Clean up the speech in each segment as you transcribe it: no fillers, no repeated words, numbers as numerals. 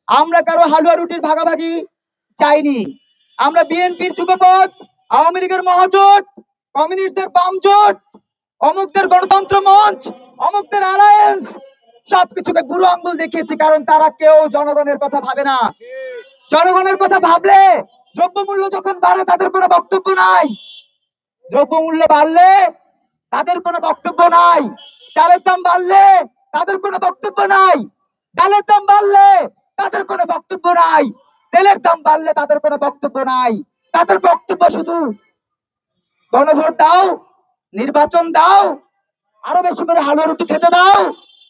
আমরা কারো হালুয়া রুটির ভাগাভাগি চাইনি। আমরা বিএনপির যুগপৎ, আওয়ামী লীগের মহাজোট, কমিউনিস্টদের বাম জোট, অমুকদের গণতন্ত্র মঞ্চ, অমুকদের অ্যালায়েন্স সবকিছুকে বুড়ো আঙ্গুল দেখিয়েছে, কারণ তারা কেউ জনগণের কথা ভাবে না। জনগণের কথা ভাবলে দ্রব্যমূল্য যখন বাড়ে তাদের কোনো বক্তব্য নাই, দ্রব্যমূল্য বাড়লে তাদের কোনো বক্তব্য নাই, চালের দাম বাড়লে তাদের কোনো বক্তব্য নাই, ডালের দাম বাড়লে তাদের কোনো বক্তব্য নাই, তেলের দাম বাড়লে তাদের কোনো বক্তব্য নাই। তাদের বক্তব্য শুধু গণভোট দাও, নির্বাচন দাও, আরো বেশি করে হালুয়া রুটি খেতে দাও,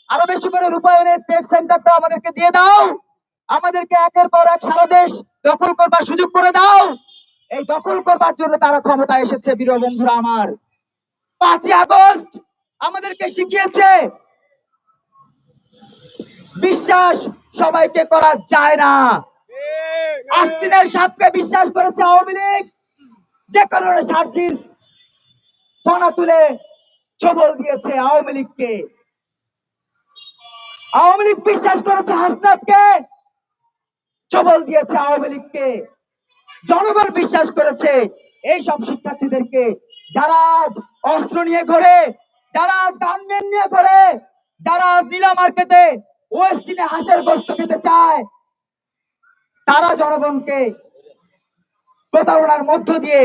আরো বেশি করে রূপায়ণের ট্রেড সেন্টারটা আমাদেরকে দিয়ে দাও, আমাদেরকে একের পর এক সারা দেশ দখল করবার সুযোগ করে দাও। এই দখল করবার জন্য তারা ক্ষমতায় এসেছে। প্রিয় বন্ধুরা আমার, 5ই আগস্ট আমাদেরকে শিখিয়েছে বিশ্বাস সবাইকে করা যায় না। আস্তিনের সাপকে বিশ্বাস করেছে আওয়ামী লীগ, যে কারণে সার্জিস সোনা তুলে ছবল দিয়েছে আওয়ামী লীগকে। আওয়ামী লীগ বিশ্বাস করেছে হাসনাতকে, ছবল দিয়েছে আওয়ামী লীগকে। জনগণ বিশ্বাস করেছে এই সব শিক্ষার্থীদেরকে, যারা আজ অস্ত্র নিয়ে ঘোরে, যারা আজ গানম্যান নিয়ে ঘোরে, যারা আজ নীলা মার্কেটে ওয়েস্টিনে হাঁসের গোস্ত খেতে চায়, তারা জনগণকে প্রতারণার মধ্য দিয়ে,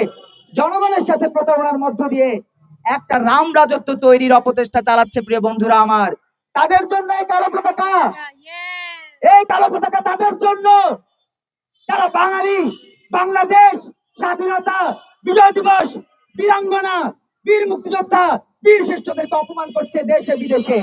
জনগণের সাথে প্রতারণার মধ্য দিয়ে একটা রাম রাজত্ব তৈরির অপচেষ্টা চালাচ্ছে। প্রিয় বন্ধুরা আমার, তাদের জন্য এই কালো পতাকা, এই কালো পতাকা তাদের জন্য যারা বাঙালি, বাংলাদেশ স্বাধীনতা, বিজয় দিবস, বীরাঙ্গনা, বীর মুক্তিযোদ্ধা, বীর শ্রেষ্ঠদেরকে অপমান করছে দেশে বিদেশে।